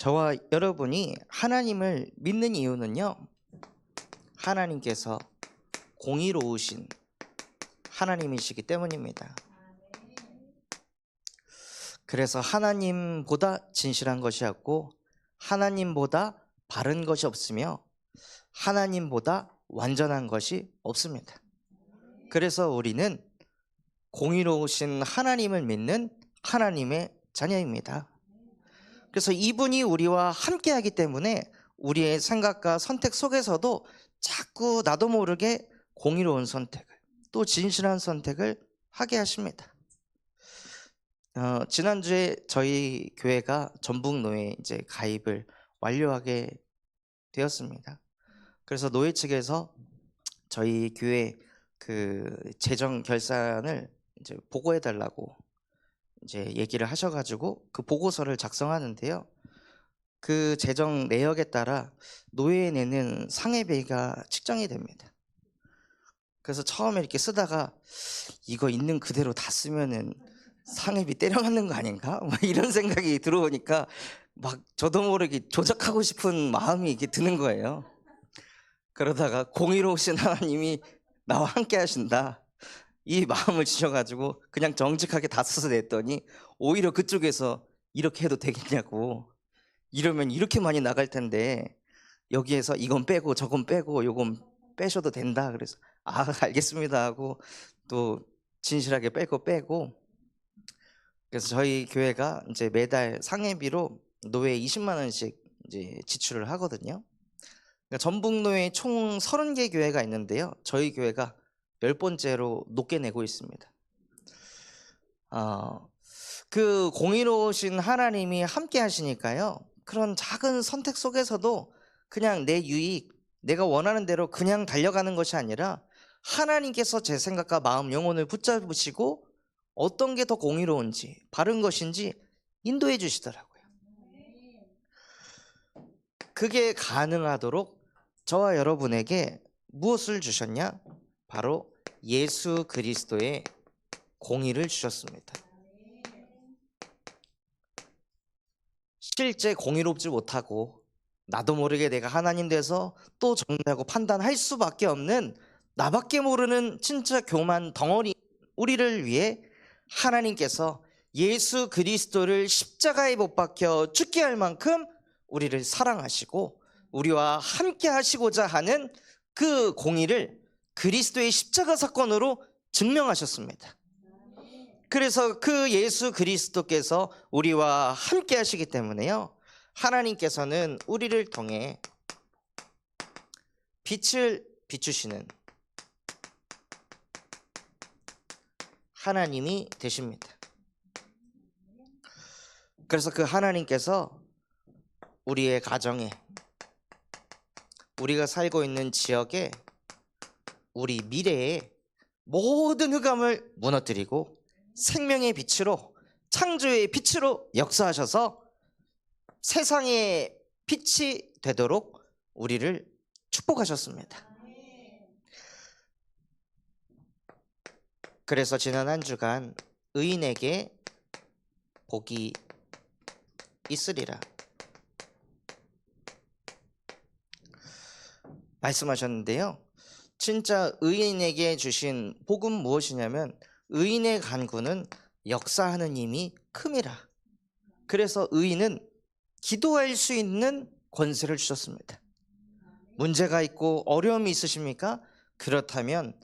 저와 여러분이 하나님을 믿는 이유는요, 하나님께서 공의로우신 하나님이시기 때문입니다. 그래서 하나님보다 진실한 것이 없고 하나님보다 바른 것이 없으며 하나님보다 완전한 것이 없습니다. 그래서 우리는 공의로우신 하나님을 믿는 하나님의 자녀입니다. 그래서 이분이 우리와 함께하기 때문에 우리의 생각과 선택 속에서도 자꾸 나도 모르게 공의로운 선택을, 또 진실한 선택을 하게 하십니다. 지난주에 저희 교회가 전북노회에 이제 가입을 완료하게 되었습니다. 그래서 노회 측에서 저희 교회 그 재정 결산을 이제 보고해 달라고 이제 얘기를 하셔가지고 그 보고서를 작성하는데요, 그 재정 내역에 따라 노회에 내는 상해비가 측정이 됩니다. 그래서 처음에 이렇게 쓰다가 이거 있는 그대로 다 쓰면은 상해비 때려맞는 거 아닌가? 막 이런 생각이 들어오니까 막 저도 모르게 조작하고 싶은 마음이 이렇게 드는 거예요. 그러다가 공의로우신 하나님이 나와 함께 하신다, 이 마음을 주셔가지고 그냥 정직하게 다 써서 냈더니 오히려 그쪽에서 이렇게 해도 되겠냐고, 이러면 이렇게 많이 나갈 텐데 여기에서 이건 빼고 저건 빼고 요건 빼셔도 된다. 그래서 알겠습니다 하고 또 진실하게 빼고 그래서 저희 교회가 이제 매달 상해비로 노회 20만 원씩 이제 지출을 하거든요. 그러니까 전북노회에 총 30개 교회가 있는데요, 저희 교회가 10번째로 높게 내고 있습니다. 그 공의로우신 하나님이 함께 하시니까요, 그런 작은 선택 속에서도 그냥 내 유익, 내가 원하는 대로 그냥 달려가는 것이 아니라 하나님께서 제 생각과 마음, 영혼을 붙잡으시고 어떤 게 더 공의로운지 바른 것인지 인도해 주시더라고요. 그게 가능하도록 저와 여러분에게 무엇을 주셨냐? 바로 예수 그리스도의 공의를 주셨습니다. 실제 공의롭지 못하고 나도 모르게 내가 하나님 돼서 또 정죄하고 판단할 수밖에 없는 나밖에 모르는 진짜 교만 덩어리 우리를 위해 하나님께서 예수 그리스도를 십자가에 못 박혀 죽게 할 만큼 우리를 사랑하시고 우리와 함께 하시고자 하는 그 공의를 그리스도의 십자가 사건으로 증명하셨습니다. 그래서 그 예수 그리스도께서 우리와 함께 하시기 때문에요, 하나님께서는 우리를 통해 빛을 비추시는 하나님이 되십니다. 그래서 그 하나님께서 우리의 가정에, 우리가 살고 있는 지역에, 우리 미래에 모든 흑암을 무너뜨리고 생명의 빛으로, 창조의 빛으로 역사하셔서 세상의 빛이 되도록 우리를 축복하셨습니다. 그래서 지난 한 주간 의인에게 복이 있으리라 말씀하셨는데요, 진짜 의인에게 주신 복은 무엇이냐면 의인의 간구는 역사하는 힘이 큼이라. 그래서 의인은 기도할 수 있는 권세를 주셨습니다. 문제가 있고 어려움이 있으십니까? 그렇다면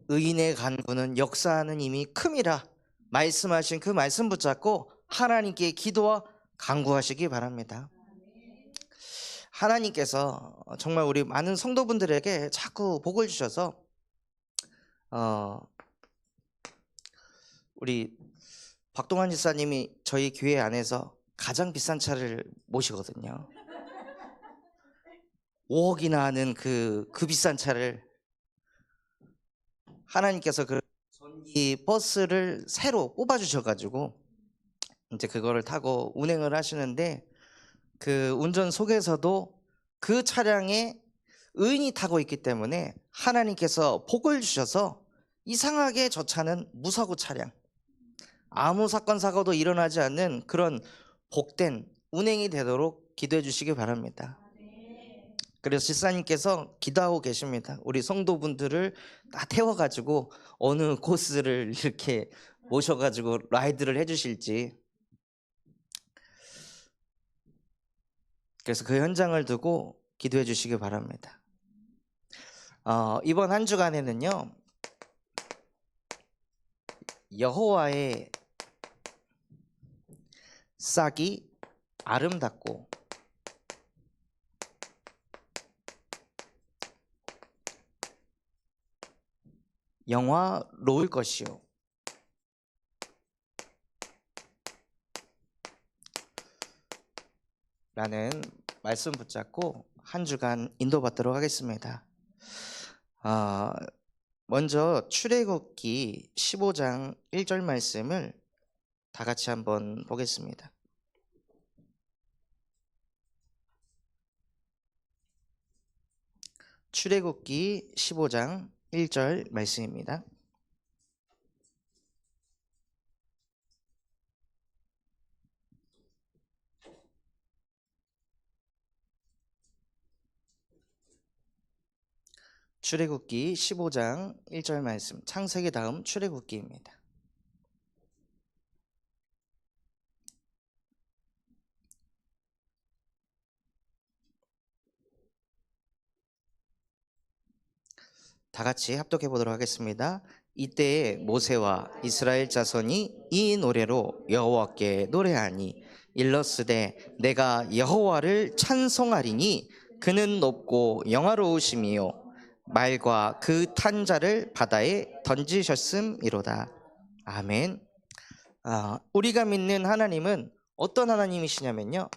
의인의 간구는 역사하는 힘이 큼이라 말씀하신 그 말씀 붙잡고 하나님께 기도와 간구하시기 바랍니다. 하나님께서 정말 우리 많은 성도분들에게 자꾸 복을 주셔서 우리 박동환 지사님이 저희 교회 안에서 가장 비싼 차를 모시거든요. 5억이나 하는 그 비싼 차를 하나님께서 그 전기 버스를 새로 뽑아주셔가지고 이제 그거를 타고 운행을 하시는데, 그 운전 속에서도 그 차량에 의인이 타고 있기 때문에 하나님께서 복을 주셔서 이상하게 저 차는 무사고 차량, 아무 사건 사고도 일어나지 않는 그런 복된 운행이 되도록 기도해 주시기 바랍니다. 그래서 집사님께서 기도하고 계십니다. 우리 성도분들을 다 태워가지고 어느 코스를 이렇게 모셔가지고 라이드를 해주실지. 그래서 그 현장을 두고 기도해 주시기 바랍니다. 이번 한 주간에는요, 여호와의 싹이 아름답고 영화로울 것이요, 라는 말씀 붙잡고 한 주간 인도받도록 하겠습니다. 먼저 출애굽기 15장 1절 말씀을 다 같이 한번 보겠습니다. 출애굽기 15장 1절 말씀입니다. 출애굽기 15장 1절 말씀, 창세기 다음 출애굽기입니다. 다 같이 합독해 보도록 하겠습니다. 이때에 모세와 이스라엘 자손이 이 노래로 여호와께 노래하니 일러스되 내가 여호와를 찬송하리니 그는 높고 영화로우심이요 말과 그 탄 자를 바다에 던지셨음이로다. 아멘. 우리가 믿는 하나님은 어떤 하나님이시냐면요,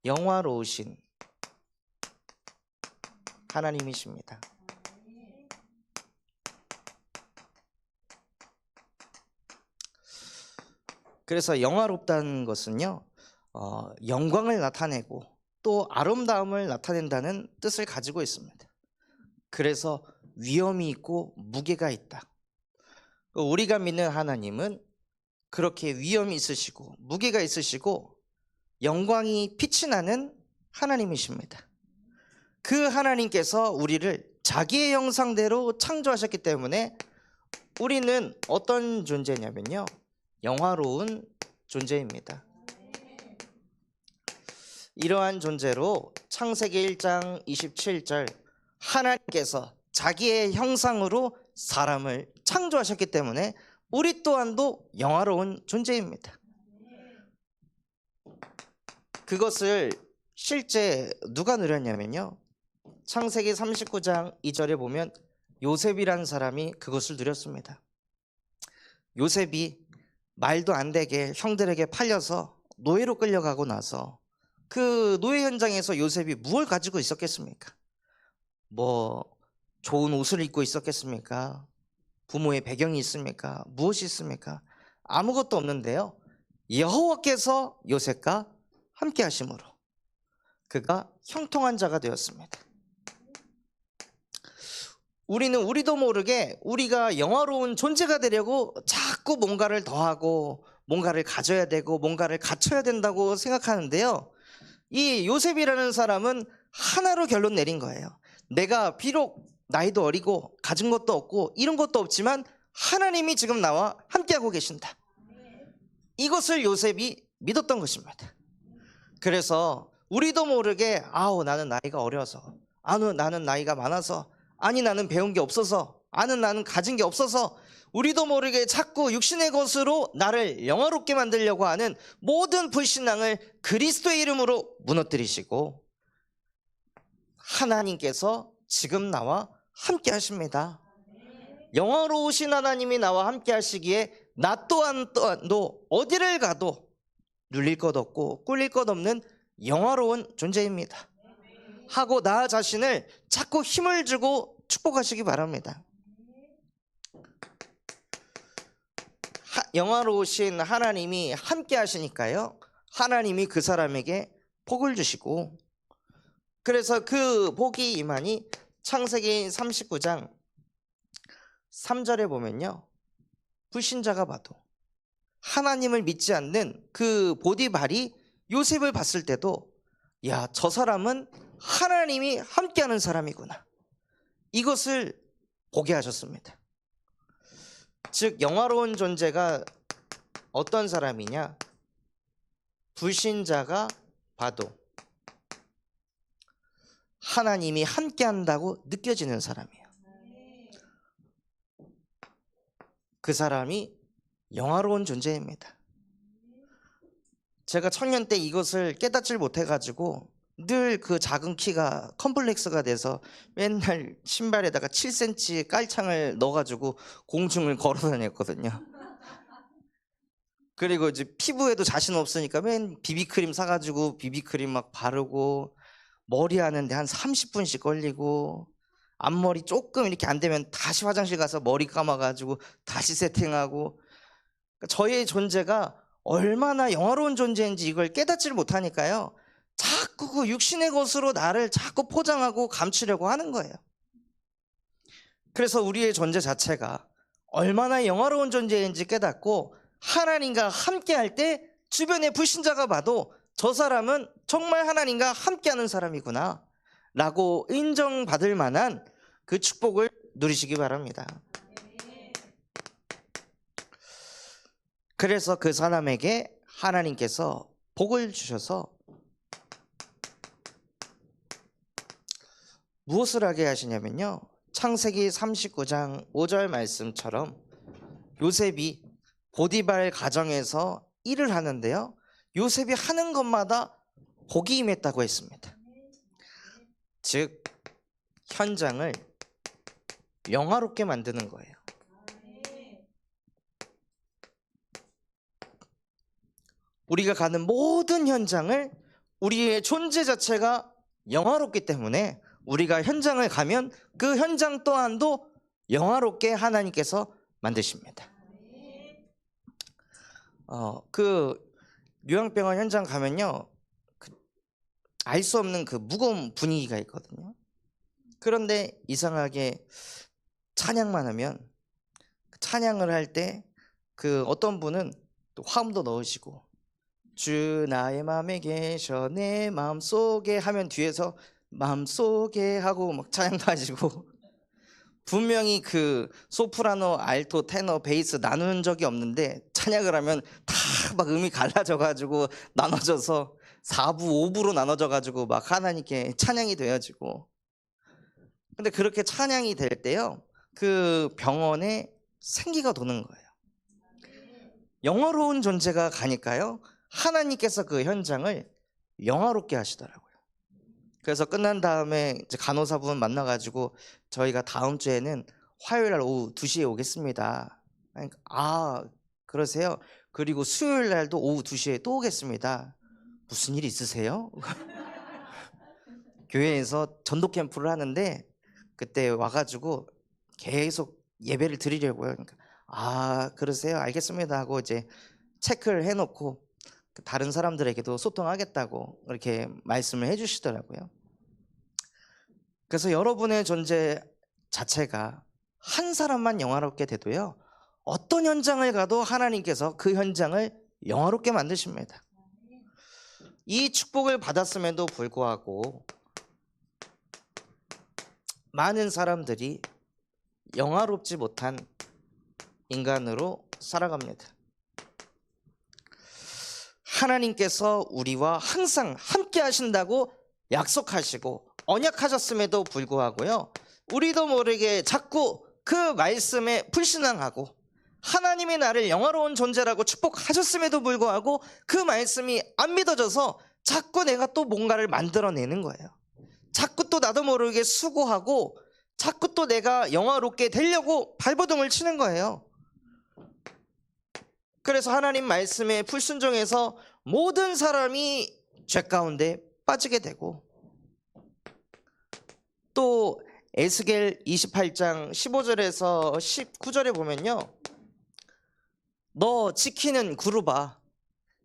영화로우신 하나님이십니다. 그래서 영화롭다는 것은요, 영광을 나타내고 또 아름다움을 나타낸다는 뜻을 가지고 있습니다. 그래서 위엄이 있고 무게가 있다. 우리가 믿는 하나님은 그렇게 위엄이 있으시고 무게가 있으시고 영광이 빛이 나는 하나님이십니다. 그 하나님께서 우리를 자기의 형상대로 창조하셨기 때문에 우리는 어떤 존재냐면요, 영화로운 존재입니다. 이러한 존재로 창세기 1장 27절 하나님께서 자기의 형상으로 사람을 창조하셨기 때문에 우리 또한도 영화로운 존재입니다. 그것을 실제 누가 누렸냐면요, 창세기 39장 2절에 보면 요셉이라는 사람이 그것을 누렸습니다. 요셉이 말도 안 되게 형들에게 팔려서 노예로 끌려가고 나서 그 노예 현장에서 요셉이 무엇을 가지고 있었겠습니까? 좋은 옷을 입고 있었겠습니까? 부모의 배경이 있습니까? 무엇이 있습니까? 아무것도 없는데요, 여호와께서 요셉과 함께 하심으로 그가 형통한 자가 되었습니다. 우리는 우리도 모르게 우리가 영화로운 존재가 되려고 자꾸 뭔가를 더하고 뭔가를 가져야 되고 뭔가를 갖춰야 된다고 생각하는데요, 이 요셉이라는 사람은 하나로 결론 내린 거예요. 내가 비록 나이도 어리고 가진 것도 없고 이런 것도 없지만 하나님이 지금 나와 함께하고 계신다. 이것을 요셉이 믿었던 것입니다. 그래서 우리도 모르게 나는 나이가 어려서, 나는 나이가 많아서, 나는 배운 게 없어서, 나는 가진 게 없어서 우리도 모르게 자꾸 육신의 것으로 나를 영화롭게 만들려고 하는 모든 불신앙을 그리스도의 이름으로 무너뜨리시고 하나님께서 지금 나와 함께 하십니다. 영화로우신 하나님이 나와 함께 하시기에 나 또한도 어디를 가도 눌릴 것 없고 꿀릴 것 없는 영화로운 존재입니다 하고 나 자신을 자꾸 힘을 주고 축복하시기 바랍니다. 영화로우신 하나님이 함께 하시니까요, 하나님이 그 사람에게 복을 주시고, 그래서 그 복이 임하니 창세기 39장 3절에 보면요, 불신자가 봐도 하나님을 믿지 않는 그 보디발이 요셉을 봤을 때도 야, 저 사람은 하나님이 함께하는 사람이구나, 이것을 보게 하셨습니다. 즉 영화로운 존재가 어떤 사람이냐? 불신자가 봐도 하나님이 함께한다고 느껴지는 사람이에요. 그 사람이 영화로운 존재입니다. 제가 청년 때 이것을 깨닫질 못해가지고 늘 그 작은 키가 컴플렉스가 돼서 맨날 신발에다가 7cm 깔창을 넣어가지고 공중을 걸어 다녔거든요. 그리고 이제 피부에도 자신 없으니까 맨 비비크림 사가지고 비비크림 막 바르고, 머리 하는데 한 30분씩 걸리고, 앞머리 조금 이렇게 안 되면 다시 화장실 가서 머리 감아가지고 다시 세팅하고. 그러니까 저의 존재가 얼마나 영화로운 존재인지 이걸 깨닫지를 못하니까요, 자꾸 그 육신의 것으로 나를 자꾸 포장하고 감추려고 하는 거예요. 그래서 우리의 존재 자체가 얼마나 영화로운 존재인지 깨닫고 하나님과 함께할 때 주변의 불신자가 봐도 저 사람은 정말 하나님과 함께하는 사람이구나 라고 인정받을 만한 그 축복을 누리시기 바랍니다. 그래서 그 사람에게 하나님께서 복을 주셔서 무엇을 하게 하시냐면요, 창세기 39장 5절 말씀처럼 요셉이 보디발 가정에서 일을 하는데요, 요셉이 하는 것마다 복이 임했다고 했습니다. 즉 현장을 영화롭게 만드는 거예요. 우리가 가는 모든 현장을 우리의 존재 자체가 영화롭기 때문에 우리가 현장을 가면 그 현장 또한도 영화롭게 하나님께서 만드십니다. 그 요양병원 현장 가면요, 알 수 없는 그 무거운 분위기가 있거든요. 그런데 이상하게 찬양만 하면, 찬양을 할 때 그 어떤 분은 또 화음도 넣으시고 주 나의 마음에 계셔 내 마음속에 하면 뒤에서 마음속에 하고 막 찬양도 하시고, 분명히 그 소프라노, 알토, 테너, 베이스 나누는 적이 없는데 찬양을 하면 다 막 음이 갈라져 가지고 나눠져서 4부 5부로 나눠져 가지고 막 하나님께 찬양이 되어지고. 근데 그렇게 찬양이 될 때요, 그 병원에 생기가 도는 거예요. 영화로운 존재가 가니까요, 하나님께서 그 현장을 영화롭게 하시더라고요. 그래서 끝난 다음에 이제 간호사분 만나가지고 저희가 다음 주에는 화요일 날 오후 2시에 오겠습니다. 그러니까, 아 그러세요? 그리고 수요일 날도 오후 2시에 또 오겠습니다. 무슨 일 있으세요? 교회에서 전도 캠프를 하는데 그때 와가지고 계속 예배를 드리려고요. 그러니까 아 그러세요? 알겠습니다 하고 이제 체크를 해놓고 다른 사람들에게도 소통하겠다고 이렇게 말씀을 해주시더라고요. 그래서 여러분의 존재 자체가 한 사람만 영화롭게 돼도요, 어떤 현장을 가도 하나님께서 그 현장을 영화롭게 만드십니다. 이 축복을 받았음에도 불구하고 많은 사람들이 영화롭지 못한 인간으로 살아갑니다. 하나님께서 우리와 항상 함께 하신다고 약속하시고 언약하셨음에도 불구하고요, 우리도 모르게 자꾸 그 말씀에 불신앙하고 하나님이 나를 영화로운 존재라고 축복하셨음에도 불구하고 그 말씀이 안 믿어져서 자꾸 내가 또 뭔가를 만들어내는 거예요. 자꾸 또 나도 모르게 수고하고 자꾸 또 내가 영화롭게 되려고 발버둥을 치는 거예요. 그래서 하나님 말씀에 불순종해서 모든 사람이 죄 가운데 빠지게 되고, 또 에스겔 28장 15절에서 19절에 보면요, 너 지키는 그루바,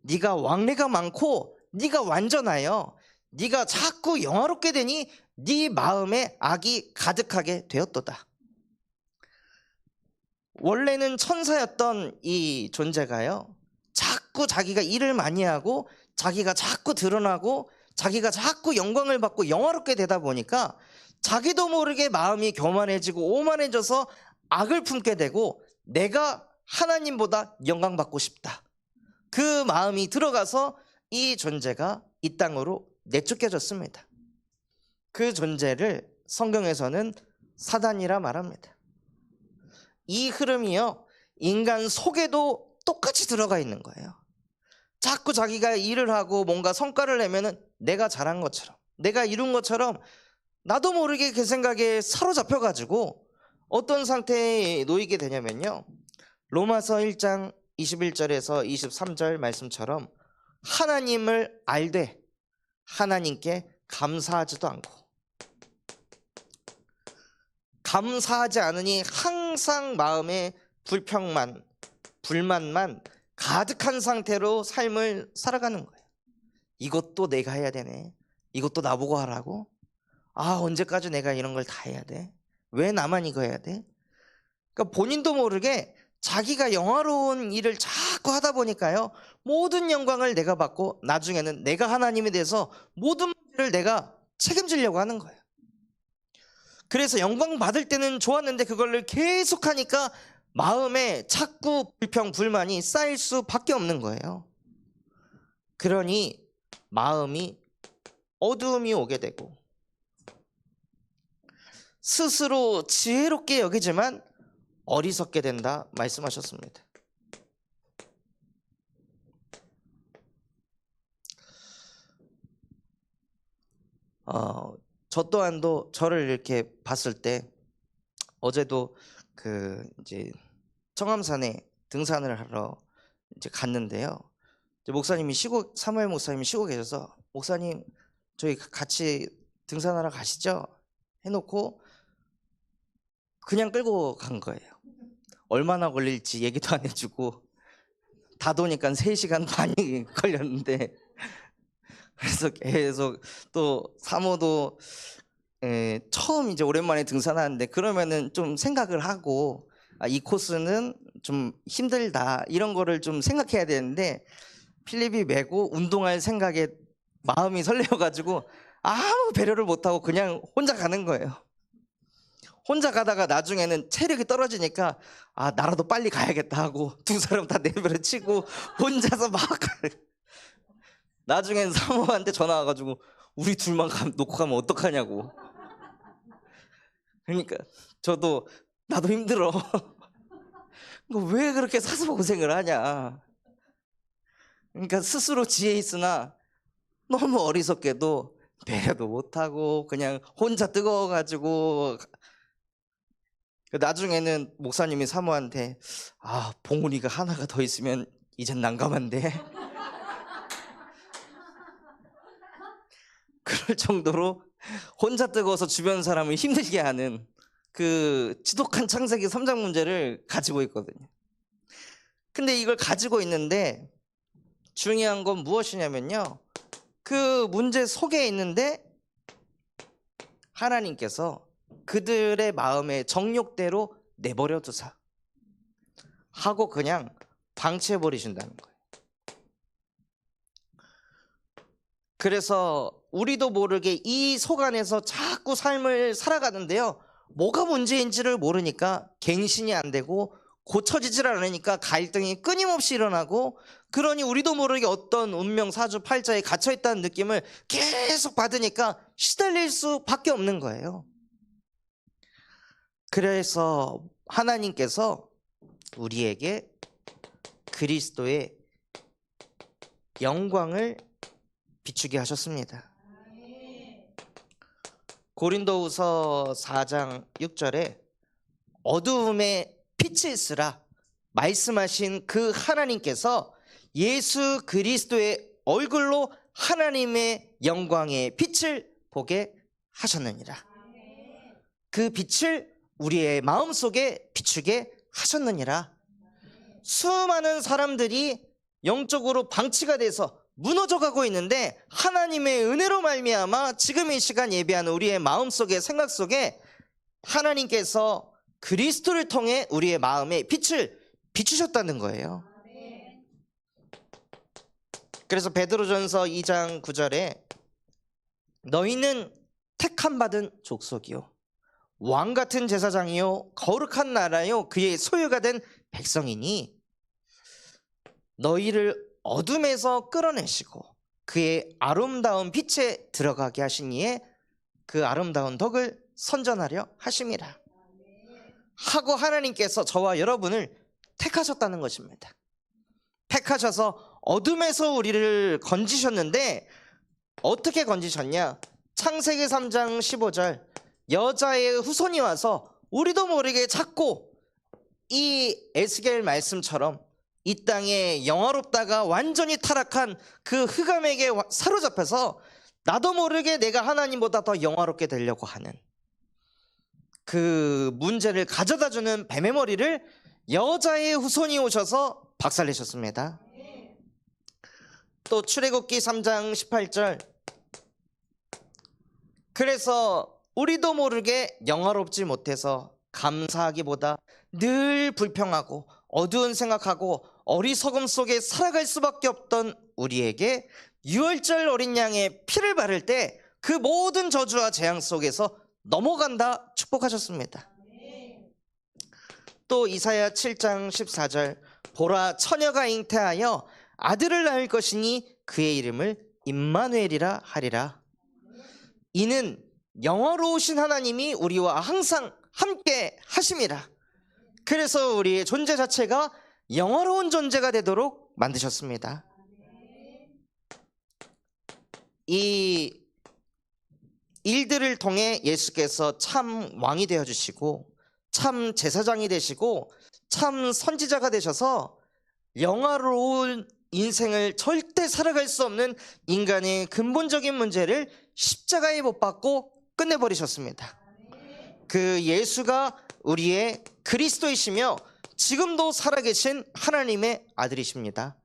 네가 왕래가 많고 네가 완전하여 네가 자꾸 영화롭게 되니 네 마음에 악이 가득하게 되었도다. 원래는 천사였던 이 존재가요, 자꾸 자꾸 자기가 일을 많이 하고 자기가 자꾸 드러나고 자기가 자꾸 영광을 받고 영화롭게 되다 보니까 자기도 모르게 마음이 교만해지고 오만해져서 악을 품게 되고 내가 하나님보다 영광받고 싶다, 그 마음이 들어가서 이 존재가 이 땅으로 내쫓겨졌습니다. 그 존재를 성경에서는 사단이라 말합니다. 이 흐름이요, 인간 속에도 똑같이 들어가 있는 거예요. 자꾸 자기가 일을 하고 뭔가 성과를 내면은 내가 잘한 것처럼, 내가 이룬 것처럼 나도 모르게 그 생각에 사로잡혀 가지고 어떤 상태에 놓이게 되냐면요, 로마서 1장 21절에서 23절 말씀처럼 하나님을 알되 하나님께 감사하지도 않고, 감사하지 않으니 항상 마음에 불평만 불만만 가득한 상태로 삶을 살아가는 거예요. 이것도 내가 해야 되네, 이것도 나보고 하라고, 언제까지 내가 이런 걸 다 해야 돼, 왜 나만 이거 해야 돼. 그러니까 본인도 모르게 자기가 영화로운 일을 자꾸 하다 보니까요, 모든 영광을 내가 받고 나중에는 내가 하나님이 돼서 모든 문제를 내가 책임지려고 하는 거예요. 그래서 영광 받을 때는 좋았는데 그걸 계속 하니까 마음에 자꾸 불평 불만이 쌓일 수밖에 없는 거예요. 그러니 마음이 어두움이 오게 되고 스스로 지혜롭게 여기지만 어리석게 된다 말씀하셨습니다. 저 또한도 저를 이렇게 봤을 때, 어제도 이제 청암산에 등산을 하러 이제 갔는데요, 이제 목사님이 사무엘 목사님이 쉬고 계셔서 목사님 저희 같이 등산하러 가시죠 해놓고 그냥 끌고 간 거예요. 얼마나 걸릴지 얘기도 안 해주고 다 도니까 3시간 반이 걸렸는데, 그래서 계속 또 사모도 처음 이제 오랜만에 등산하는데 그러면은 좀 생각을 하고 이 코스는 좀 힘들다 이런 거를 좀 생각해야 되는데, 필립이 메고 운동할 생각에 마음이 설레어가지고 아무 배려를 못하고 그냥 혼자 가는 거예요. 혼자 가다가 나중에는 체력이 떨어지니까 나라도 빨리 가야겠다 하고 두 사람 다 내버려치고 혼자서 막 나중엔 사모한테 전화 와가지고 우리 둘만 놓고 가면 어떡하냐고. 그러니까 저도 나도 힘들어. 왜 그렇게 사서 고생을 하냐. 그러니까 스스로 지혜 있으나 너무 어리석게도 배려도 못하고 그냥 혼자 뜨거워가지고, 나중에는 목사님이 사모한테 봉우리가 하나가 더 있으면 이젠 난감한데 그럴 정도로 혼자 뜨거워서 주변 사람을 힘들게 하는 그 지독한 창세기 3장 문제를 가지고 있거든요. 근데 이걸 가지고 있는데 중요한 건 무엇이냐면요, 그 문제 속에 있는데 하나님께서 그들의 마음의 정욕대로 내버려 두사 하고 그냥 방치해 버리신다는 거예요. 그래서 우리도 모르게 이 속 안에서 자꾸 삶을 살아가는데요, 뭐가 문제인지를 모르니까 갱신이 안 되고 고쳐지질 않으니까 갈등이 끊임없이 일어나고, 그러니 우리도 모르게 어떤 운명 사주팔자에 갇혀있다는 느낌을 계속 받으니까 시달릴 수밖에 없는 거예요. 그래서 하나님께서 우리에게 그리스도의 영광을 비추게 하셨습니다. 고린도후서 4장 6절에 어두움에 빛이 있으라 말씀하신 그 하나님께서 예수 그리스도의 얼굴로 하나님의 영광의 빛을 보게 하셨느니라. 그 빛을 우리의 마음속에 비추게 하셨느니라. 수많은 사람들이 영적으로 방치가 돼서 무너져가고 있는데 하나님의 은혜로 말미암아 지금 이 시간 예배하는 우리의 마음속에 생각 속에 하나님께서 그리스도를 통해 우리의 마음에 빛을 비추셨다는 거예요. 그래서 베드로전서 2장 9절에 너희는 택함 받은 족속이요 왕 같은 제사장이요 거룩한 나라요 그의 소유가 된 백성이니 너희를 어둠에서 끌어내시고 그의 아름다운 빛에 들어가게 하시니에 그 아름다운 덕을 선전하려 하심이라 하고 하나님께서 저와 여러분을 택하셨다는 것입니다. 택하셔서 어둠에서 우리를 건지셨는데 어떻게 건지셨냐? 창세기 3장 15절 여자의 후손이 와서 우리도 모르게 자꾸 이 에스겔 말씀처럼 이 땅에 영화롭다가 완전히 타락한 그 흑암에게 사로잡혀서 나도 모르게 내가 하나님보다 더 영화롭게 되려고 하는 그 문제를 가져다주는 뱀의 머리를 여자의 후손이 오셔서 박살내셨습니다. 또 출애굽기 3장 18절 그래서 우리도 모르게 영화롭지 못해서 감사하기보다 늘 불평하고 어두운 생각하고 어리석음 속에 살아갈 수밖에 없던 우리에게 유월절 어린 양의 피를 바를 때 그 모든 저주와 재앙 속에서 넘어간다 축복하셨습니다. 또 이사야 7장 14절 보라 처녀가 잉태하여 아들을 낳을 것이니 그의 이름을 임마누엘이라 하리라. 이는 영화로우신 하나님이 우리와 항상 함께 하심이라. 그래서 우리의 존재 자체가 영화로운 존재가 되도록 만드셨습니다. 이 일들을 통해 예수께서 참 왕이 되어주시고 참 제사장이 되시고 참 선지자가 되셔서 영화로운 인생을 절대 살아갈 수 없는 인간의 근본적인 문제를 십자가에 못 박고 끝내버리셨습니다. 그 예수가 우리의 그리스도이시며 지금도 살아계신 하나님의 아들이십니다.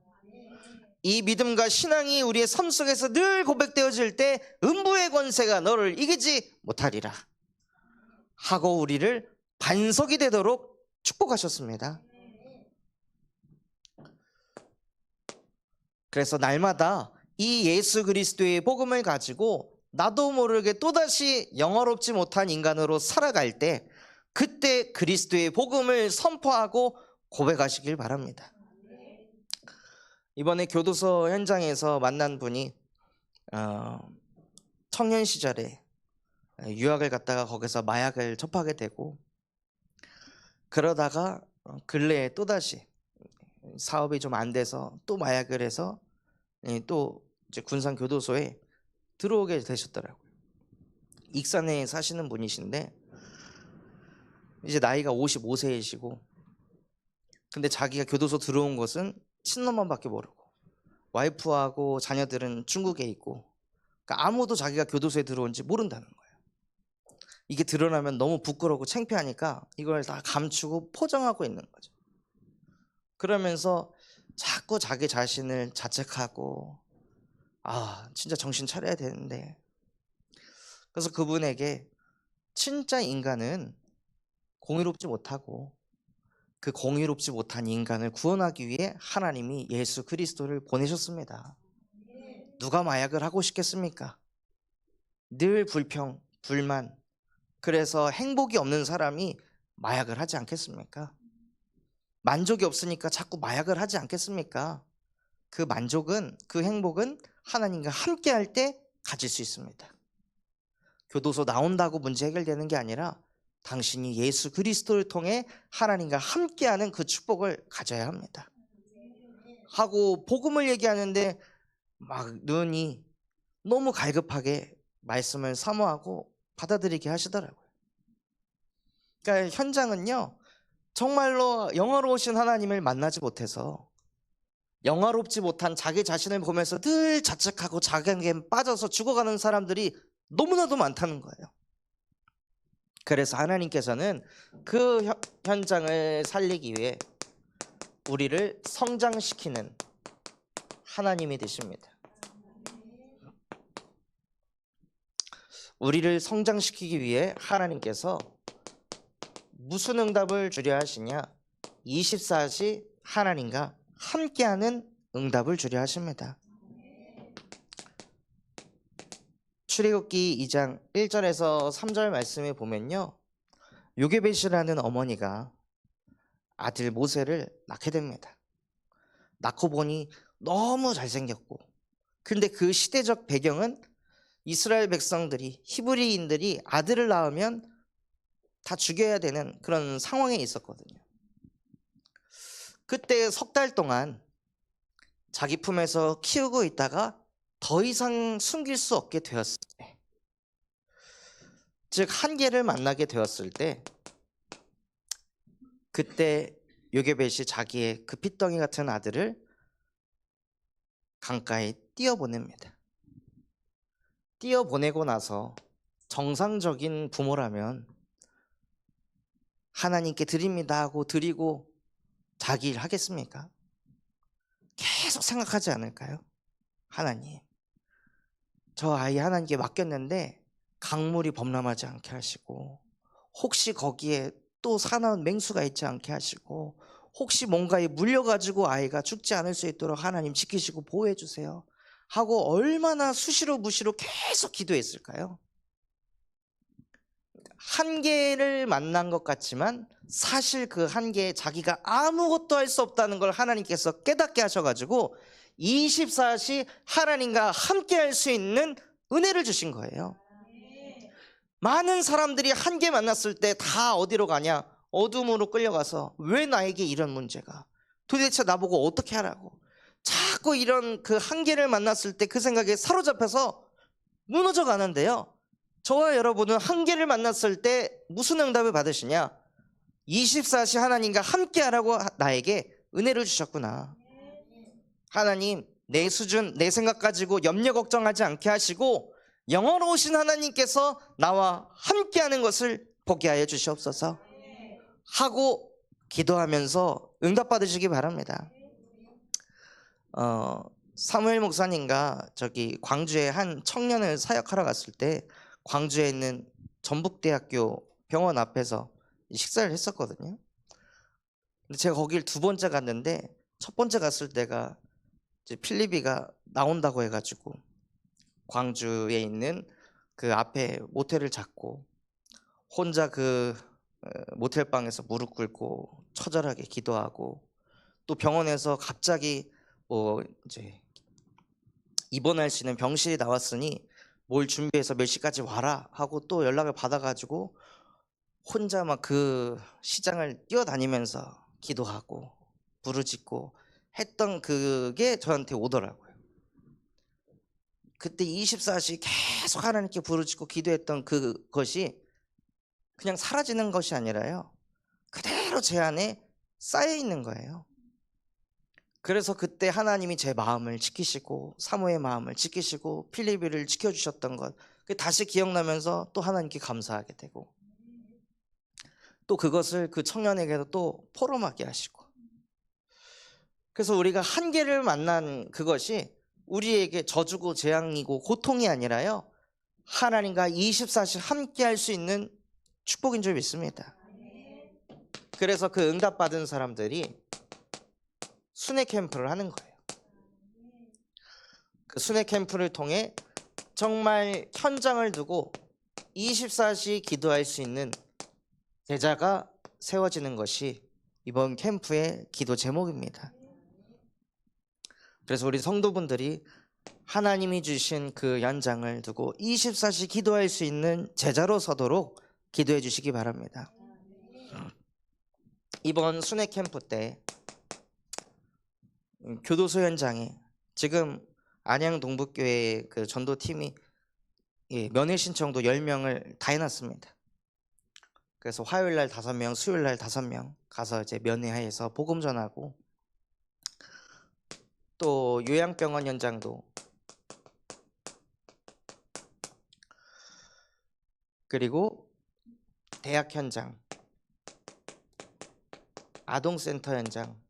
이 믿음과 신앙이 우리의 삶 속에서 늘 고백되어질 때 음부의 권세가 너를 이기지 못하리라 하고 우리를 반석이 되도록 축복하셨습니다. 그래서 날마다 이 예수 그리스도의 복음을 가지고 나도 모르게 또다시 영화롭지 못한 인간으로 살아갈 때 그때 그리스도의 복음을 선포하고 고백하시길 바랍니다. 이번에 교도소 현장에서 만난 분이 청년 시절에 유학을 갔다가 거기서 마약을 접하게 되고 그러다가 근래에 또다시 사업이 좀 안 돼서 또 마약을 해서 또 이제 군산 교도소에 들어오게 되셨더라고요. 익산에 사시는 분이신데 이제 나이가 55세이시고 근데 자기가 교도소 들어온 것은 친엄마밖에 모르고 와이프하고 자녀들은 중국에 있고 그러니까 아무도 자기가 교도소에 들어온지 모른다는 거예요. 이게 드러나면 너무 부끄럽고 창피하니까 이걸 다 감추고 포장하고 있는 거죠. 그러면서 자꾸 자기 자신을 자책하고 진짜 정신 차려야 되는데 그래서 그분에게 진짜 인간은 공의롭지 못하고 그 공의롭지 못한 인간을 구원하기 위해 하나님이 예수 그리스도를 보내셨습니다. 누가 마약을 하고 싶겠습니까? 늘 불평, 불만 그래서 행복이 없는 사람이 마약을 하지 않겠습니까? 만족이 없으니까 자꾸 마약을 하지 않겠습니까? 그 만족은 그 행복은 하나님과 함께 할 때 가질 수 있습니다. 교도소 나온다고 문제 해결되는 게 아니라 당신이 예수 그리스도를 통해 하나님과 함께하는 그 축복을 가져야 합니다. 하고 복음을 얘기하는데 막 눈이 너무 갈급하게 말씀을 사모하고 받아들이게 하시더라고요. 그러니까 현장은요 정말로 영화로우신 하나님을 만나지 못해서 영화롭지 못한 자기 자신을 보면서 늘 자책하고 자경계에 빠져서 죽어가는 사람들이 너무나도 많다는 거예요. 그래서 하나님께서는 그 현장을 살리기 위해 우리를 성장시키는 하나님이 되십니다. 우리를 성장시키기 위해 하나님께서 무슨 응답을 주려 하시냐? 24시 하나님과 함께하는 응답을 주려 하십니다. 출애굽기 2장 1절에서 3절 말씀에 보면요, 요게벳이라는 어머니가 아들 모세를 낳게 됩니다. 낳고 보니 너무 잘생겼고, 근데 그 시대적 배경은 이스라엘 백성들이, 히브리인들이 아들을 낳으면 다 죽여야 되는 그런 상황에 있었거든요. 그때 석 달 동안 자기 품에서 키우고 있다가 더 이상 숨길 수 없게 되었을 때, 즉 한계를 만나게 되었을 때, 그때 요게벳이 자기의 그 핏덩이 같은 아들을 강가에 띄어보냅니다. 띄어보내고 나서 정상적인 부모라면 하나님께 드립니다 하고 드리고 자기 일 하겠습니까? 계속 생각하지 않을까요? 하나님, 저 아이 하나님께 맡겼는데 강물이 범람하지 않게 하시고, 혹시 거기에 또 사나운 맹수가 있지 않게 하시고, 혹시 뭔가에 물려가지고 아이가 죽지 않을 수 있도록 하나님 지키시고 보호해 주세요 하고 얼마나 수시로 무시로 계속 기도했을까요? 한계를 만난 것 같지만 사실 그 한계에 자기가 아무것도 할 수 없다는 걸 하나님께서 깨닫게 하셔가지고 24시 하나님과 함께 할 수 있는 은혜를 주신 거예요. 많은 사람들이 한계 만났을 때 다 어디로 가냐? 어둠으로 끌려가서, 왜 나에게 이런 문제가, 도대체 나보고 어떻게 하라고, 자꾸 이런 그 한계를 만났을 때 그 생각에 사로잡혀서 무너져 가는데요, 저와 여러분은 한계를 만났을 때 무슨 응답을 받으시냐? 24시 하나님과 함께 하라고 나에게 은혜를 주셨구나. 하나님, 내 수준, 내 생각 가지고 염려 걱정하지 않게 하시고 영원하신 하나님께서 나와 함께하는 것을 보게 하여 주시옵소서 하고 기도하면서 응답 받으시기 바랍니다. 사무엘 목사님과 저기 광주에 한 청년을 사역하러 갔을 때 광주에 있는 전북대학교 병원 앞에서 식사를 했었거든요. 근데 제가 거길 두 번째 갔는데, 첫 번째 갔을 때가 이제 필리비가 나온다고 해가지고 광주에 있는 그 앞에 모텔을 잡고 혼자 그 모텔방에서 무릎 꿇고 처절하게 기도하고, 또 병원에서 갑자기 뭐 이제 입원할 수 있는 병실이 나왔으니 뭘 준비해서 몇 시까지 와라 하고 또 연락을 받아가지고 혼자 막 그 시장을 뛰어다니면서 기도하고 부르짖고 했던 그게 저한테 오더라고요. 그때 24시 계속 하나님께 부르짖고 기도했던 그것이 그냥 사라지는 것이 아니라요, 그대로 제 안에 쌓여 있는 거예요. 그래서 그때 하나님이 제 마음을 지키시고 사모의 마음을 지키시고 필리비를 지켜주셨던 것, 다시 기억나면서 또 하나님께 감사하게 되고, 또 그것을 그 청년에게도 또 포럼하게 하시고, 그래서 우리가 한계를 만난 그것이 우리에게 저주고 재앙이고 고통이 아니라요, 하나님과 24시 함께 할 수 있는 축복인 줄 믿습니다. 그래서 그 응답받은 사람들이 순회 캠프를 하는 거예요. 그 순회 캠프를 통해 정말 현장을 두고 24시 기도할 수 있는 제자가 세워지는 것이 이번 캠프의 기도 제목입니다. 그래서 우리 성도분들이 하나님이 주신 그 연장을 두고 24시 기도할 수 있는 제자로 서도록 기도해 주시기 바랍니다. 이번 순회 캠프 때 교도소 현장에 지금 안양 동북교회 그 전도팀이 면회 신청도 10명을 다 해놨습니다. 그래서 화요일 날 5명, 수요일 날 5명 가서 이제 면회해서 복음 전하고, 또 요양병원 현장도, 그리고 대학 현장, 아동센터 현장,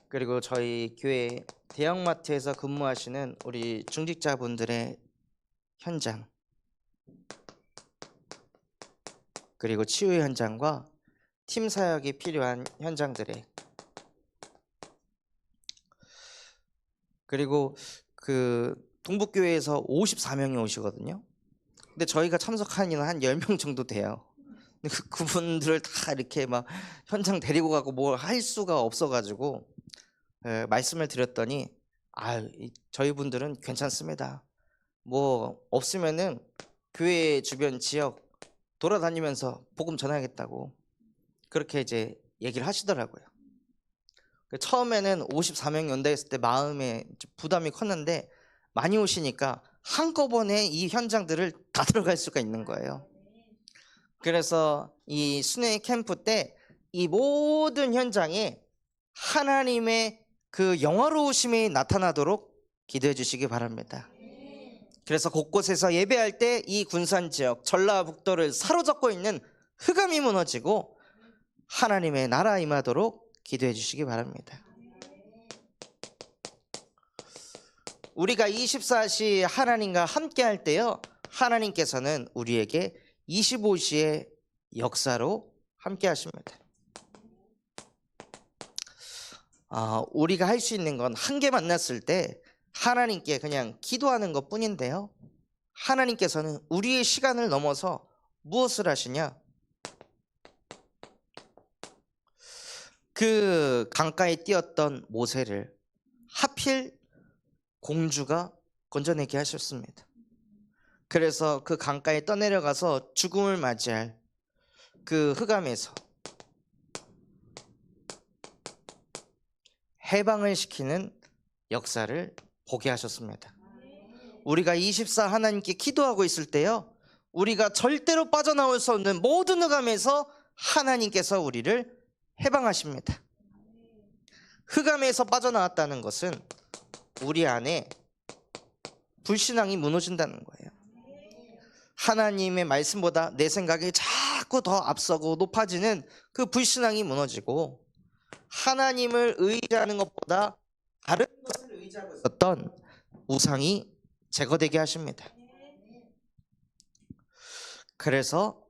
그리고 저희 교회 대형마트에서 근무하시는 우리 중직자분들의 현장, 그리고 치유 현장과 팀 사역이 필요한 현장들에 그리고 그 동북교회에서 54명이 오시거든요. 근데 저희가 참석한 이는 한 10명 정도 돼요. 근데 그분들을 다 이렇게 막 현장 데리고 가고 뭘 할 수가 없어가지고 말씀을 드렸더니 저희 분들은 괜찮습니다. 뭐 없으면은 교회 주변 지역 돌아다니면서 복음 전하겠다고 그렇게 이제 얘기를 하시더라고요. 처음에는 54명이 온다 했을 때 마음에 부담이 컸는데 많이 오시니까 한꺼번에 이 현장들을 다 들어갈 수가 있는 거예요. 그래서 이 순회 캠프 때 이 모든 현장에 하나님의 그 영화로우심이 나타나도록 기도해 주시기 바랍니다. 그래서 곳곳에서 예배할 때 이 군산 지역 전라북도를 사로잡고 있는 흑암이 무너지고 하나님의 나라 임하도록 기도해 주시기 바랍니다. 우리가 24시 하나님과 함께 할 때요, 하나님께서는 우리에게 25시의 역사로 함께 하십니다. 우리가 할 수 있는 건 함께 만났을 때 하나님께 그냥 기도하는 것 뿐인데요, 하나님께서는 우리의 시간을 넘어서 무엇을 하시냐? 그 강가에 뛰었던 모세를 하필 공주가 건져내게 하셨습니다. 그래서 그 강가에 떠내려가서 죽음을 맞이할 그 흑암에서 해방을 시키는 역사를 보게 하셨습니다. 우리가 24 하나님께 기도하고 있을 때요, 우리가 절대로 빠져나올 수 없는 모든 흑암에서 하나님께서 우리를 해방하십니다. 흑암에서 빠져나왔다는 것은 우리 안에 불신앙이 무너진다는 거예요. 하나님의 말씀보다 내 생각이 자꾸 더 앞서고 높아지는 그 불신앙이 무너지고, 하나님을 의지하는 것보다 다른 것을 의지하고 있었던 우상이 제거되게 하십니다. 그래서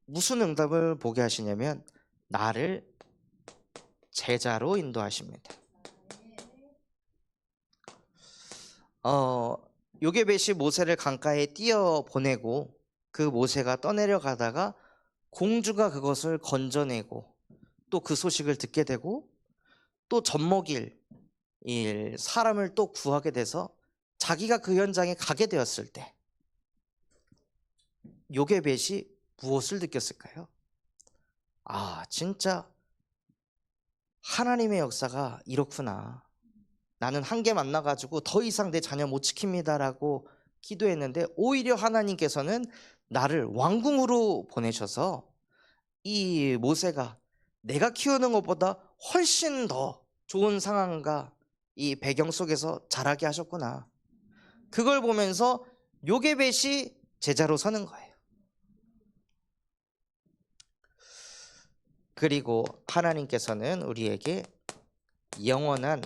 무슨 응답을 보게 하시냐면 나를 제자로 인도하십니다. 요게벳이 모세를 강가에 띄어 보내고 그 모세가 떠내려 가다가 공주가 그것을 건져내고 또 그 소식을 듣게 되고 또 젖먹일 사람을 또 구하게 돼서 자기가 그 현장에 가게 되었을 때 요게벳이 무엇을 느꼈을까요? 진짜 하나님의 역사가 이렇구나. 나는 한계 만나가지고 더 이상 내 자녀 못 지킵니다라고 기도했는데 오히려 하나님께서는 나를 왕궁으로 보내셔서 이 모세가 내가 키우는 것보다 훨씬 더 좋은 상황과 이 배경 속에서 자라게 하셨구나. 그걸 보면서 요게벳이 제자로 서는 거예요. 그리고 하나님께서는 우리에게 영원한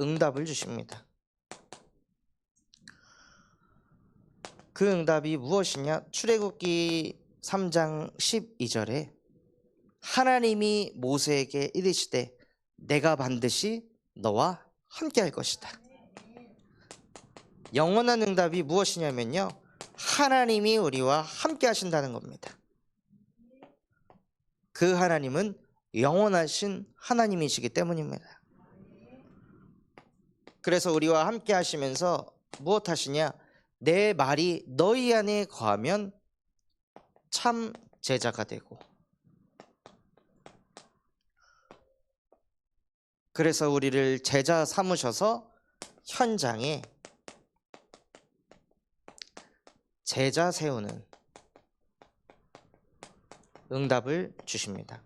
응답을 주십니다. 그 응답이 무엇이냐? 출애굽기 3장 12절에 하나님이 모세에게 이르시되 내가 반드시 너와 함께 할 것이다. 영원한 응답이 무엇이냐면요, 하나님이 우리와 함께 하신다는 겁니다. 그 하나님은 영원하신 하나님이시기 때문입니다. 그래서 우리와 함께 하시면서 무엇 하시냐? 내 말이 너희 안에 거하면 참 제자가 되고, 그래서 우리를 제자 삼으셔서 현장에 제자 세우는 응답을 주십니다.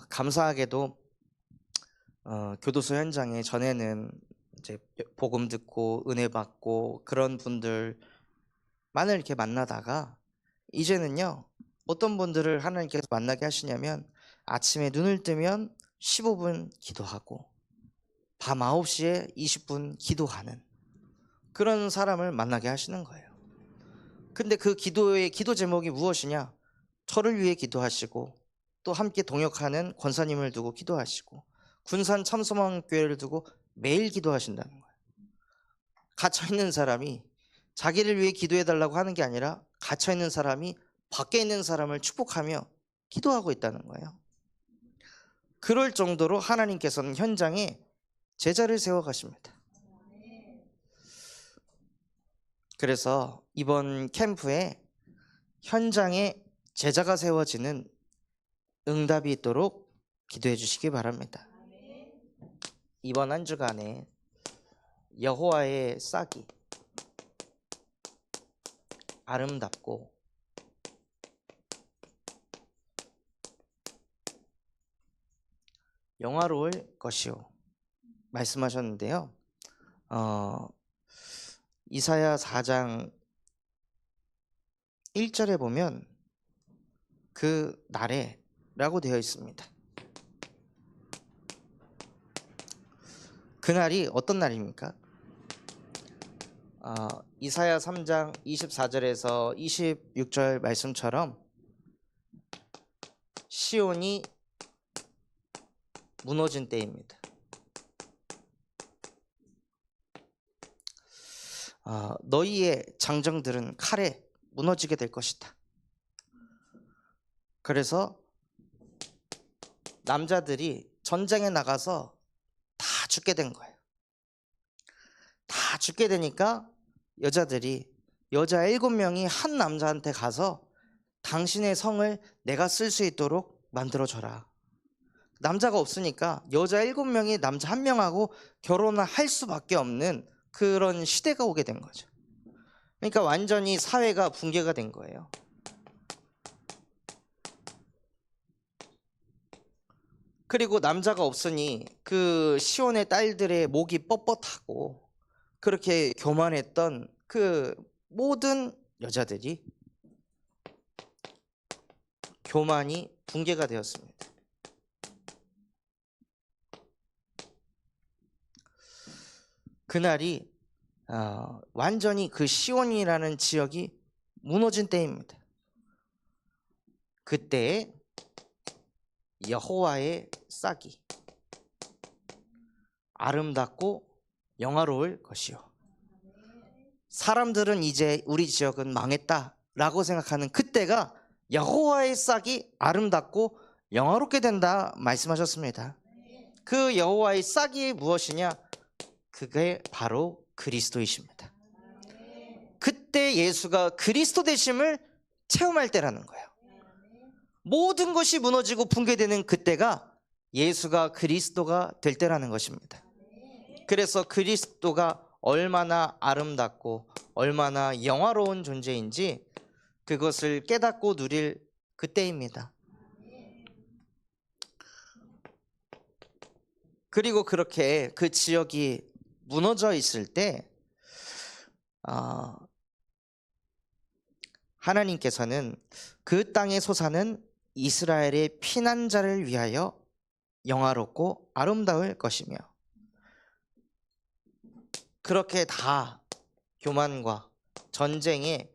감사하게도 교도소 현장에 전에는 이제 복음 듣고 은혜 받고 그런 분들만을 이렇게 만나다가 이제는요, 어떤 분들을 하나님께서 만나게 하시냐면 아침에 눈을 뜨면 15분 기도하고 밤 9시에 20분 기도하는 그런 사람을 만나게 하시는 거예요. 근데 그 기도의 기도 제목이 무엇이냐? 저를 위해 기도하시고 또 함께 동역하는 권사님을 두고 기도하시고 군산 참소망교회를 두고 매일 기도하신다는 거예요. 갇혀있는 사람이 자기를 위해 기도해달라고 하는 게 아니라 갇혀있는 사람이 밖에 있는 사람을 축복하며 기도하고 있다는 거예요. 그럴 정도로 하나님께서는 현장에 제자를 세워가십니다. 그래서 이번 캠프에 현장에 제자가 세워지는 응답이 있도록 기도해 주시기 바랍니다. 이번 한 주간에 여호와의 싹이 아름답고 영화로울 것이요 말씀하셨는데요. 이사야 4장 1절에 보면 그 날에 라고 되어 있습니다. 그날이 어떤 날입니까? 이사야 3장 24절에서 26절 말씀처럼 시온이 무너진 때입니다. 너희의 장정들은 칼에 무너지게 될 것이다. 그래서 남자들이 전쟁에 나가서 다 죽게 된 거예요. 다 죽게 되니까 여자들이 여자 7명이 한 남자한테 가서 당신의 성을 내가 쓸 수 있도록 만들어줘라. 남자가 없으니까 여자 7명이 남자 1명하고 결혼을 할 수밖에 없는 그런 시대가 오게 된 거죠. 그러니까 완전히 사회가 붕괴가 된 거예요. 그리고 남자가 없으니 그 시온의 딸들의 목이 뻣뻣하고 그렇게 교만했던 그 모든 여자들이 교만이 붕괴가 되었습니다. 그날이 완전히 그 시온이라는 지역이 무너진 때입니다. 그때 여호와의 싹이 아름답고 영화로울 것이요. 사람들은 이제 우리 지역은 망했다라고 생각하는 그때가 여호와의 싹이 아름답고 영화롭게 된다 말씀하셨습니다. 그 여호와의 싹이 무엇이냐? 그게 바로 그리스도이십니다. 그때 예수가 그리스도 되심을 체험할 때라는 거예요. 모든 것이 무너지고 붕괴되는 그때가 예수가 그리스도가 될 때라는 것입니다. 그래서 그리스도가 얼마나 아름답고 얼마나 영화로운 존재인지 그것을 깨닫고 누릴 그때입니다. 그리고 그렇게 그 지역이 무너져 있을 때 하나님께서는 그 땅에 솟아는 이스라엘의 피난자를 위하여 영화롭고 아름다울 것이며, 그렇게 다 교만과 전쟁에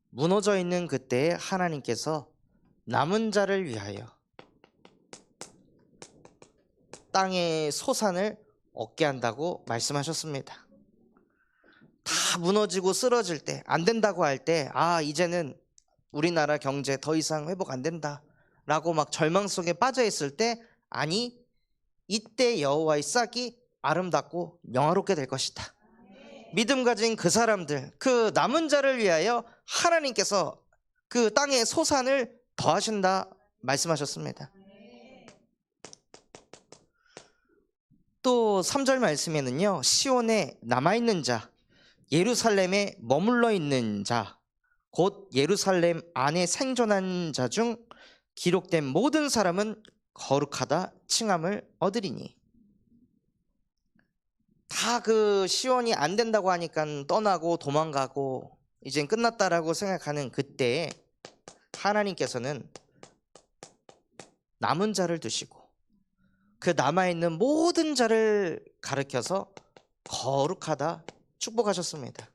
무너져 있는 그때에 하나님께서 남은 자를 위하여 땅의 소산을 얻게 한다고 말씀하셨습니다. 다 무너지고 쓰러질 때, 안 된다고 할 때, 이제는 우리나라 경제 더 이상 회복 안 된다 라고 막 절망 속에 빠져 있을 때, 아니, 이때 여호와의 싹이 아름답고 영화롭게 될 것이다. 믿음 가진 그 사람들, 그 남은 자를 위하여 하나님께서 그 땅의 소산을 더하신다 말씀하셨습니다. 또 3절 말씀에는요, 시온에 남아있는 자, 예루살렘에 머물러 있는 자, 곧 예루살렘 안에 생존한 자 중 기록된 모든 사람은 거룩하다 칭함을 얻으리니. 다 그 시온이 안 된다고 하니까 떠나고 도망가고 이젠 끝났다라고 생각하는 그때에 하나님께서는 남은 자를 두시고 그 남아있는 모든 자를 가르켜서 거룩하다 축복하셨습니다.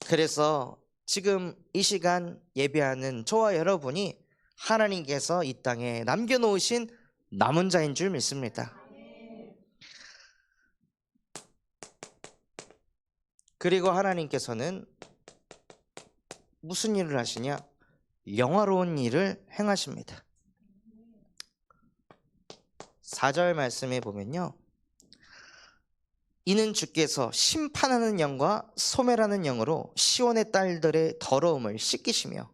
그래서 지금 이 시간 예배하는 저와 여러분이 하나님께서 이 땅에 남겨놓으신 남은 자인 줄 믿습니다. 그리고 하나님께서는 무슨 일을 하시냐? 영화로운 일을 행하십니다. 4절 말씀에 보면요, 이는 주께서 심판하는 영과 소멸하는 영으로 시온의 딸들의 더러움을 씻기시며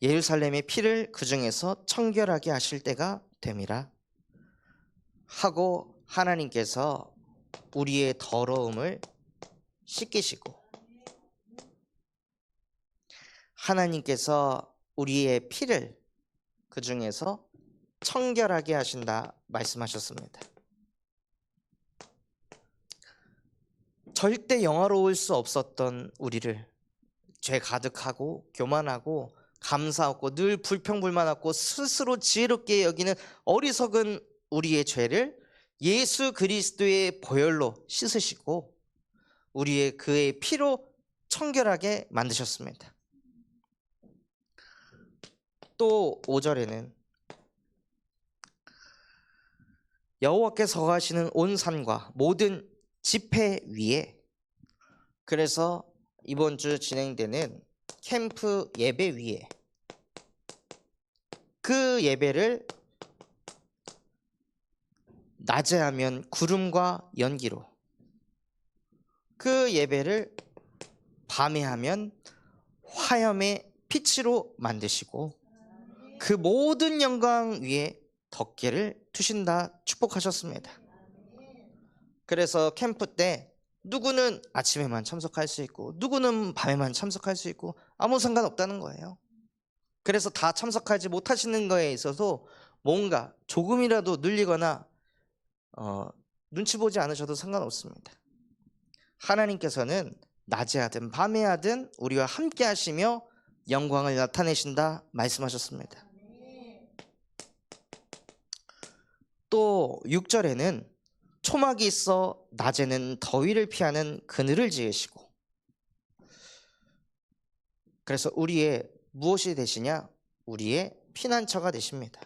예루살렘의 피를 그 중에서 청결하게 하실 때가 됨이라 하고, 하나님께서 우리의 더러움을 씻기시고 하나님께서 우리의 피를 그 중에서 청결하게 하신다 말씀하셨습니다. 절대 영화로울 수 없었던 우리를, 죄 가득하고 교만하고 감사 없고 늘 불평불만하고 스스로 지혜롭게 여기는 어리석은 우리의 죄를 예수 그리스도의 보혈로 씻으시고 우리의 그의 피로 청결하게 만드셨습니다. 또 5절에는 여호와께서 거하시는 온 산과 모든 지폐 위에, 그래서 이번 주 진행되는 캠프 예배 위에 그 예배를 낮에 하면 구름과 연기로, 그 예배를 밤에 하면 화염의 빛으로 만드시고 그 모든 영광 위에 덮개를 두신다 축복하셨습니다. 그래서 캠프 때 누구는 아침에만 참석할 수 있고 누구는 밤에만 참석할 수 있고 아무 상관없다는 거예요. 그래서 다 참석하지 못하시는 거에 있어서 뭔가 조금이라도 눌리거나 눈치 보지 않으셔도 상관없습니다. 하나님께서는 낮에 하든 밤에 하든 우리와 함께 하시며 영광을 나타내신다 말씀하셨습니다. 또 6절에는 초막이 있어 낮에는 더위를 피하는 그늘을 지으시고, 그래서 우리의 무엇이 되시냐? 우리의 피난처가 되십니다.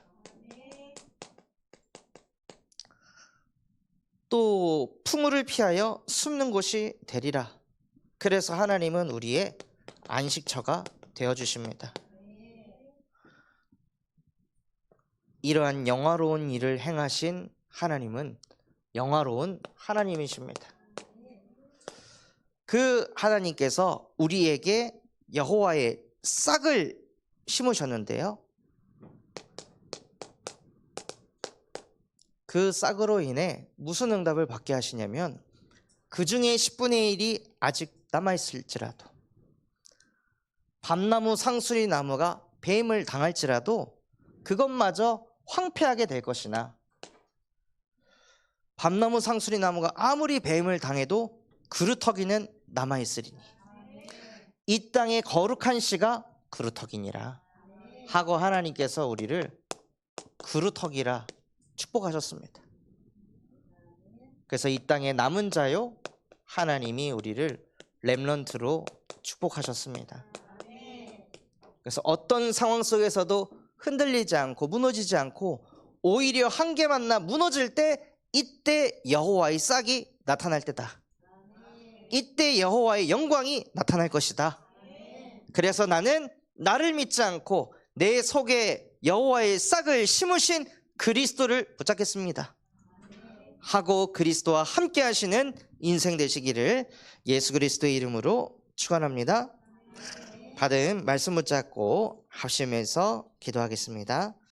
또 풍우를 피하여 숨는 곳이 되리라. 그래서 하나님은 우리의 안식처가 되어주십니다. 이러한 영화로운 일을 행하신 하나님은 영화로운 하나님이십니다. 그 하나님께서 우리에게 여호와의 싹을 심으셨는데요, 그 싹으로 인해 무슨 응답을 받게 하시냐면 그 중에 10분의 1이 아직 남아있을지라도, 밤나무 상수리 나무가 뱀을 당할지라도 그것마저 황폐하게 될 것이나, 밤나무 상수리 나무가 아무리 뱀을 당해도 그루터기는 남아있으리니 이 땅의 거룩한 씨가 그루터기니라 하고 하나님께서 우리를 그루터기라 축복하셨습니다. 그래서 이 땅의 남은 자요 하나님이 우리를 렘넌트로 축복하셨습니다. 그래서 어떤 상황 속에서도 흔들리지 않고 무너지지 않고 오히려 한계 만나 무너질 때, 이때 여호와의 싹이 나타날 때다. 이때 여호와의 영광이 나타날 것이다. 그래서 나는 나를 믿지 않고 내 속에 여호와의 싹을 심으신 그리스도를 붙잡겠습니다 하고 그리스도와 함께 하시는 인생 되시기를 예수 그리스도의 이름으로 축원합니다. 받은 말씀 붙잡고 합심해서 기도하겠습니다.